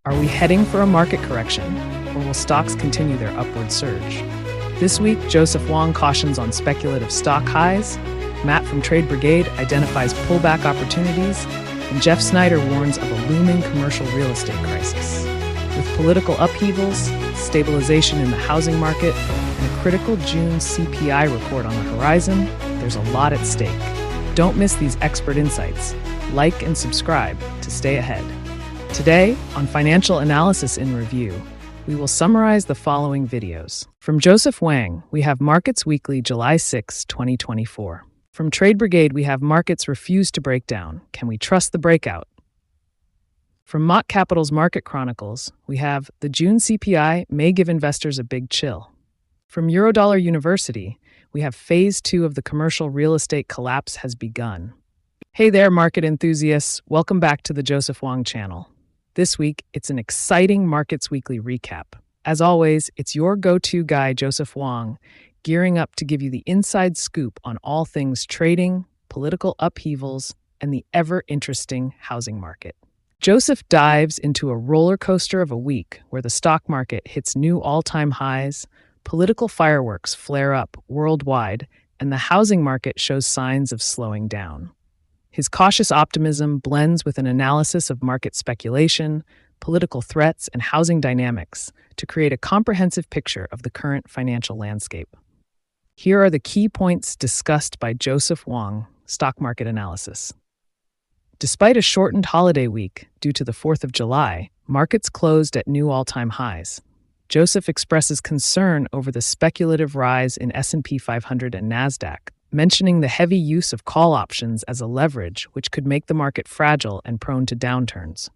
Are we heading for a market correction, or will stocks continue their upward surge? This week, Joseph Wang cautions on speculative stock highs, Matt from Trade Brigade identifies pullback opportunities, and Jeff Snyder warns of a looming commercial real estate crisis. With political upheavals, stabilization in the housing market, and a critical June CPI report on the horizon, there's a lot at stake. Don't miss these expert insights. Like and subscribe to stay ahead. Today, on Financial Analysis in Review, we will summarize the following videos. From Joseph Wang, we have Markets Weekly, July 6, 2024. From Trade Brigade, we have Markets Refuse to Break Down. Can we trust the breakout? From Mott Capital's Market Chronicles, we have The June CPI May Give Investors a Big Chill. From Eurodollar University, we have Phase 2 of the commercial real estate collapse has begun. Hey there, market enthusiasts. Welcome back to the Joseph Wang channel. This week, it's an exciting Markets Weekly recap. As always, it's your go-to guy, Joseph Wang, gearing up to give you the inside scoop on all things trading, political upheavals, and the ever-interesting housing market. Joseph dives into a roller coaster of a week where the stock market hits new all-time highs, political fireworks flare up worldwide, and the housing market shows signs of slowing down. His cautious optimism blends with an analysis of market speculation, political threats, and housing dynamics to create a comprehensive picture of the current financial landscape. Here are the key points discussed by Joseph Wang, Stock Market Analysis. Despite a shortened holiday week due to the 4th of July, markets closed at new all-time highs. Joseph expresses concern over the speculative rise in S&P 500 and NASDAQ, mentioning the heavy use of call options as a leverage which could make the market fragile and prone to downturns.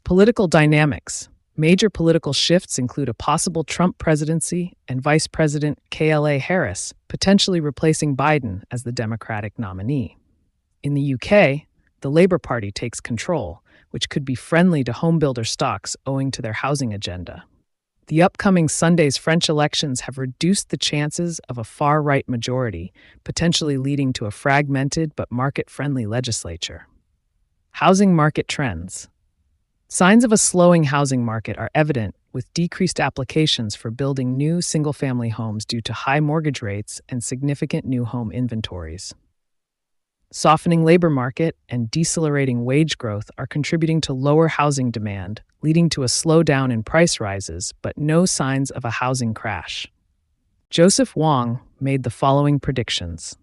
Political dynamics. Major political shifts include a possible Trump presidency and Vice President Kamala Harris potentially replacing Biden as the Democratic nominee. In the UK, the Labour Party takes control, which could be friendly to homebuilder stocks owing to their housing agenda. The upcoming Sunday's French elections have reduced the chances of a far-right majority, potentially leading to a fragmented but market-friendly legislature. Housing market trends. Signs of a slowing housing market are evident with decreased applications for building new single-family homes due to high mortgage rates and significant new home inventories. Softening labor market and decelerating wage growth are contributing to lower housing demand, leading to a slowdown in price rises, but no signs of a housing crash. Joseph Wang made the following predictions.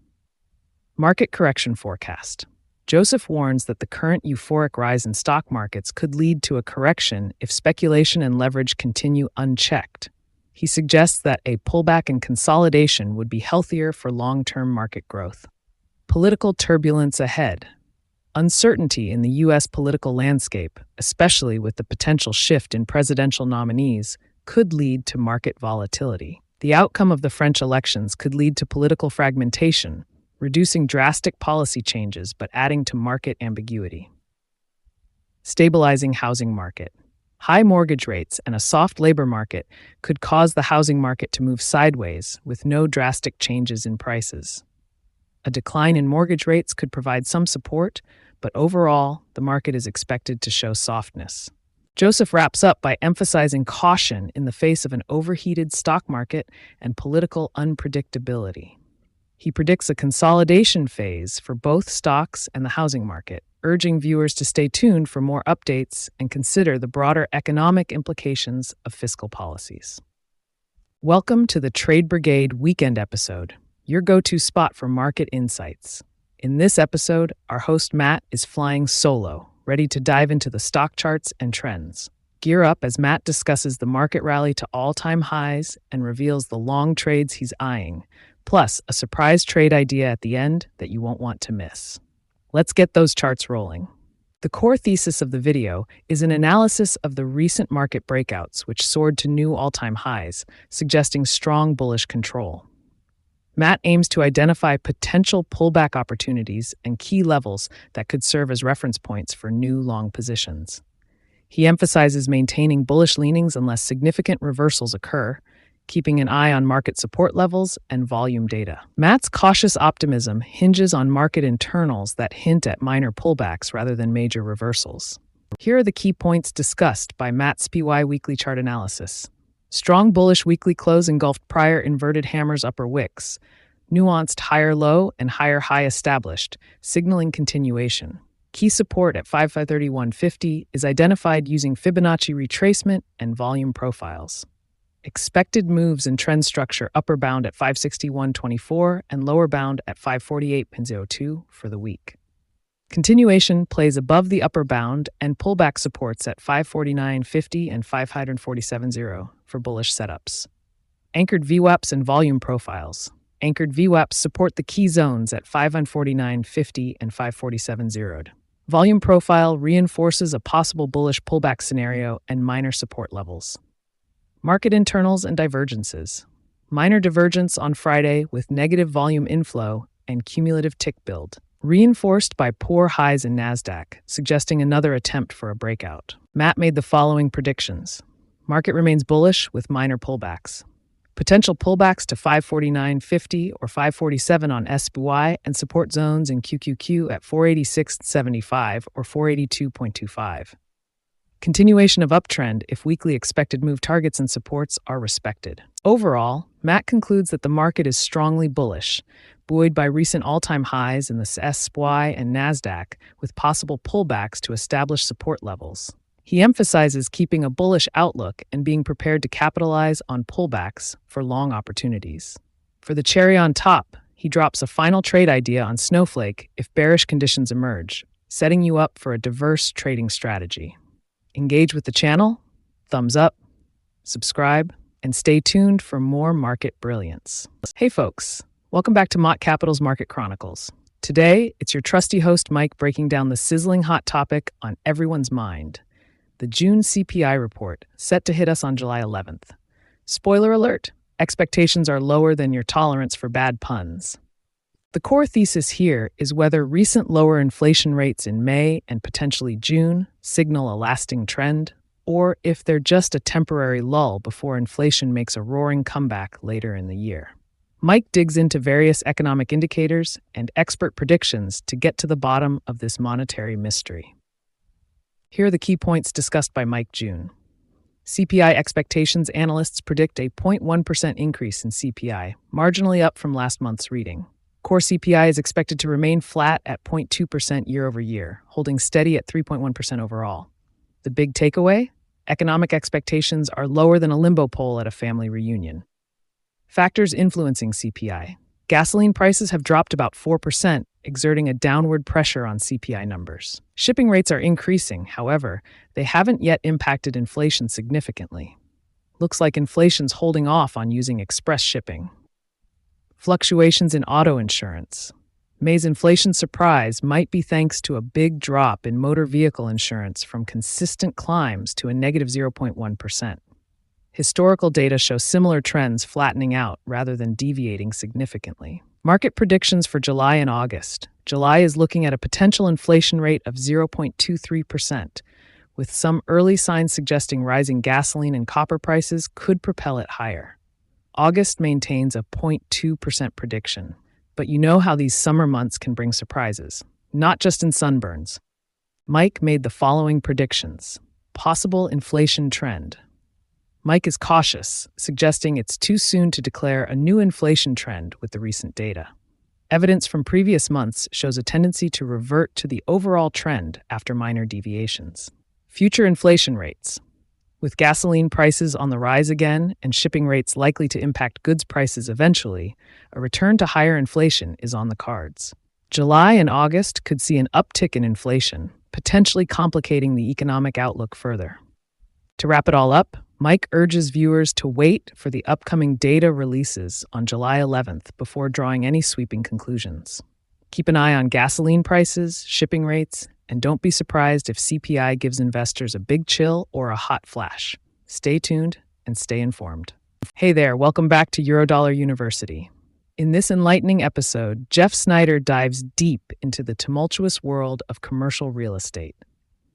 Market correction forecast. Joseph warns that the current euphoric rise in stock markets could lead to a correction if speculation and leverage continue unchecked. He suggests that a pullback and consolidation would be healthier for long-term market growth. Political turbulence ahead. Uncertainty in the U.S. political landscape, especially with the potential shift in presidential nominees, could lead to market volatility. The outcome of the French elections could lead to political fragmentation, reducing drastic policy changes but adding to market ambiguity. Stabilizing housing market. High mortgage rates and a soft labor market could cause the housing market to move sideways with no drastic changes in prices. A decline in mortgage rates could provide some support, but overall, the market is expected to show softness. Joseph wraps up by emphasizing caution in the face of an overheated stock market and political unpredictability. He predicts a consolidation phase for both stocks and the housing market, urging viewers to stay tuned for more updates and consider the broader economic implications of fiscal policies. Welcome to the Trade Brigade Weekend episode, your go-to spot for market insights. In this episode, our host Matt is flying solo, ready to dive into the stock charts and trends. Gear up as Matt discusses the market rally to all-time highs and reveals the long trades he's eyeing, plus a surprise trade idea at the end that you won't want to miss. Let's get those charts rolling. The core thesis of the video is an analysis of the recent market breakouts, which soared to new all-time highs, suggesting strong bullish control. Matt aims to identify potential pullback opportunities and key levels that could serve as reference points for new long positions. He emphasizes maintaining bullish leanings unless significant reversals occur, keeping an eye on market support levels and volume data. Matt's cautious optimism hinges on market internals that hint at minor pullbacks rather than major reversals. Here are the key points discussed by Matt's SPY weekly chart analysis. Strong bullish weekly close engulfed prior inverted hammers upper wicks, nuanced higher low and higher high established, signaling continuation. Key support at 531.50 is identified using Fibonacci retracement and volume profiles. Expected moves in trend structure upper bound at 561.24 and lower bound at 548.02 for the week. Continuation plays above the upper bound and pullback supports at 549.50 and 547.0 for bullish setups. Anchored VWAPs and volume profiles. Anchored VWAPs support the key zones at 549.50 and 547.0. Volume profile reinforces a possible bullish pullback scenario and minor support levels. Market internals and divergences. Minor divergence on Friday with negative volume inflow and cumulative tick build, reinforced by poor highs in NASDAQ, suggesting another attempt for a breakout. Matt made the following predictions. Market remains bullish with minor pullbacks. Potential pullbacks to 549.50 or 547 on SPY and support zones in QQQ at 486.75 or 482.25. Continuation of uptrend if weekly expected move targets and supports are respected. Overall, Matt concludes that the market is strongly bullish, buoyed by recent all-time highs in the SPY and NASDAQ with possible pullbacks to establish support levels. He emphasizes keeping a bullish outlook and being prepared to capitalize on pullbacks for long opportunities. For the cherry on top, he drops a final trade idea on Snowflake if bearish conditions emerge, setting you up for a diverse trading strategy. Engage with the channel, thumbs up, subscribe, and stay tuned for more market brilliance. Hey folks, welcome back to Mott Capital's Market Chronicles. Today, it's your trusty host Mike breaking down the sizzling hot topic on everyone's mind, the June CPI report set to hit us on July 11th. Spoiler alert, expectations are lower than your tolerance for bad puns. The core thesis here is whether recent lower inflation rates in May and potentially June signal a lasting trend, or if they're just a temporary lull before inflation makes a roaring comeback later in the year. Mike digs into various economic indicators and expert predictions to get to the bottom of this monetary mystery. Here are the key points discussed by Mike June. CPI expectations. Analysts predict a 0.1% increase in CPI, marginally up from last month's reading. Core CPI is expected to remain flat at 0.2% year over year, holding steady at 3.1% overall. The big takeaway? Economic expectations are lower than a limbo pole at a family reunion. Factors influencing CPI. Gasoline prices have dropped about 4%, exerting a downward pressure on CPI numbers. Shipping rates are increasing, however, they haven't yet impacted inflation significantly. Looks like inflation's holding off on using express shipping. Fluctuations in auto insurance. May's inflation surprise might be thanks to a big drop in motor vehicle insurance from consistent climbs to a negative 0.1%. Historical data show similar trends flattening out rather than deviating significantly. Market predictions for July and August. July is looking at a potential inflation rate of 0.23%, with some early signs suggesting rising gasoline and copper prices could propel it higher. August maintains a 0.2% prediction, but you know how these summer months can bring surprises, not just in sunburns. Mike made the following predictions. Possible inflation trend. Mike is cautious, suggesting it's too soon to declare a new inflation trend with the recent data. Evidence from previous months shows a tendency to revert to the overall trend after minor deviations. Future inflation rates. With gasoline prices on the rise again and shipping rates likely to impact goods prices eventually, a return to higher inflation is on the cards. July and August could see an uptick in inflation, potentially complicating the economic outlook further. To wrap it all up, Mike urges viewers to wait for the upcoming data releases on July 11th before drawing any sweeping conclusions. Keep an eye on gasoline prices, shipping rates, and don't be surprised if CPI gives investors a big chill or a hot flash. Stay tuned and stay informed. Hey there, welcome back to Eurodollar University. In this enlightening episode, Jeff Snyder dives deep into the tumultuous world of commercial real estate.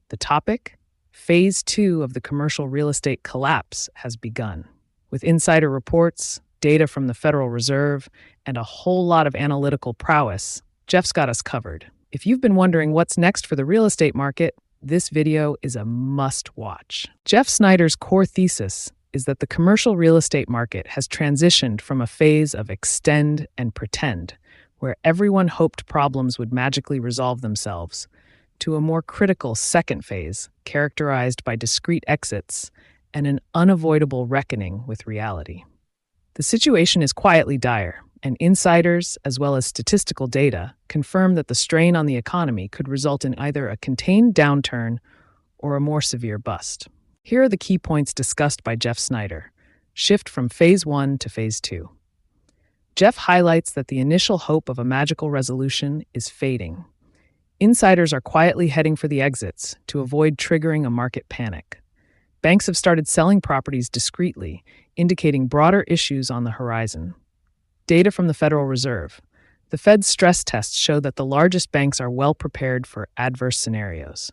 The topic? Phase 2 of the commercial real estate collapse has begun. With insider reports, data from the Federal Reserve, and a whole lot of analytical prowess, Jeff's got us covered. If you've been wondering what's next for the real estate market, this video is a must-watch. Jeff Snyder's core thesis is that the commercial real estate market has transitioned from a phase of extend and pretend, where everyone hoped problems would magically resolve themselves, to a more critical second phase characterized by discrete exits and an unavoidable reckoning with reality. The situation is quietly dire, and insiders, as well as statistical data, confirm that the strain on the economy could result in either a contained downturn or a more severe bust. Here are the key points discussed by Jeff Snyder. Shift from Phase 1 to Phase 2. Jeff highlights that the initial hope of a magical resolution is fading. Insiders are quietly heading for the exits to avoid triggering a market panic. Banks have started selling properties discreetly, indicating broader issues on the horizon. Data from the Federal Reserve. The Fed's stress tests show that the largest banks are well prepared for adverse scenarios.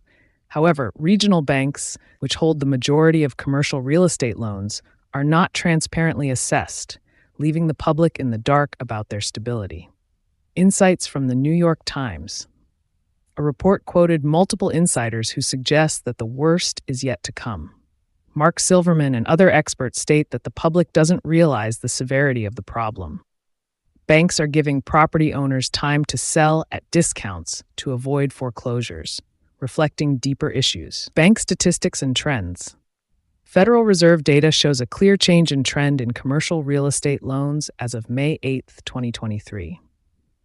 However, regional banks, which hold the majority of commercial real estate loans, are not transparently assessed, leaving the public in the dark about their stability. Insights from the New York Times. A report quoted multiple insiders who suggest that the worst is yet to come. Mark Silverman and other experts state that the public doesn't realize the severity of the problem. Banks are giving property owners time to sell at discounts to avoid foreclosures, reflecting deeper issues. Bank statistics and trends. Federal Reserve data shows a clear change in trend in commercial real estate loans as of May 8, 2023.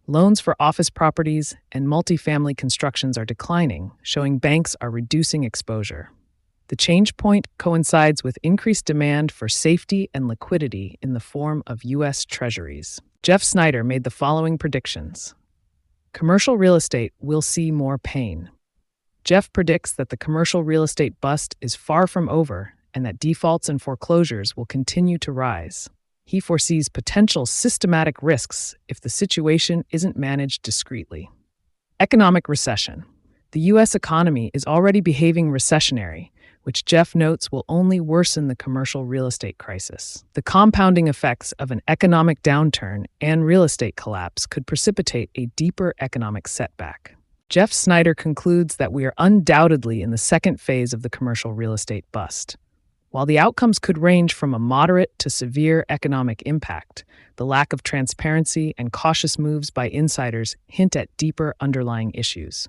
Loans for office properties and multifamily constructions are declining, showing banks are reducing exposure. The change point coincides with increased demand for safety and liquidity in the form of U.S. Treasuries. Jeff Snyder made the following predictions. Commercial real estate will see more pain. Jeff predicts that the commercial real estate bust is far from over and that defaults and foreclosures will continue to rise. He foresees potential systematic risks if the situation isn't managed discreetly. Economic recession. The U.S. economy is already behaving recessionary, which Jeff notes will only worsen the commercial real estate crisis. The compounding effects of an economic downturn and real estate collapse could precipitate a deeper economic setback. Jeff Snyder concludes that we are undoubtedly in the second phase of the commercial real estate bust. While the outcomes could range from a moderate to severe economic impact, the lack of transparency and cautious moves by insiders hint at deeper underlying issues.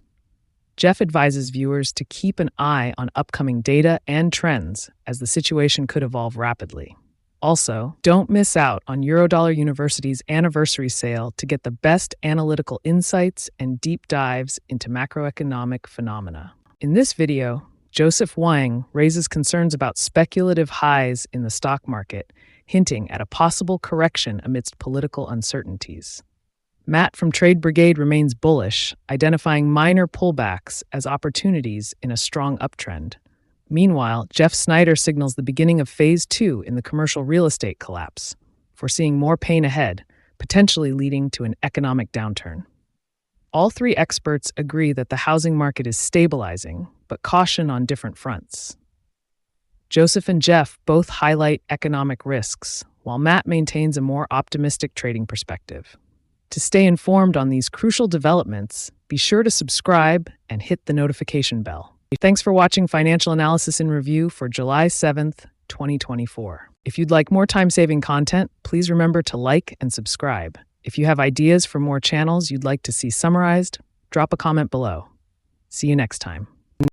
Jeff advises viewers to keep an eye on upcoming data and trends as the situation could evolve rapidly. Also, don't miss out on Eurodollar University's anniversary sale to get the best analytical insights and deep dives into macroeconomic phenomena. In this video, Joseph Wang raises concerns about speculative highs in the stock market, hinting at a possible correction amidst political uncertainties. Matt from Trade Brigade remains bullish, identifying minor pullbacks as opportunities in a strong uptrend. Meanwhile, Jeff Snyder signals the beginning of Phase 2 in the commercial real estate collapse, foreseeing more pain ahead, potentially leading to an economic downturn. All three experts agree that the housing market is stabilizing, but caution on different fronts. Joseph and Jeff both highlight economic risks, while Matt maintains a more optimistic trading perspective. To stay informed on these crucial developments, be sure to subscribe and hit the notification bell. Thanks for watching Financial Analysis in Review for July 7th, 2024. If you'd like more time-saving content, please remember to like and subscribe. If you have ideas for more channels you'd like to see summarized, drop a comment below. See you next time.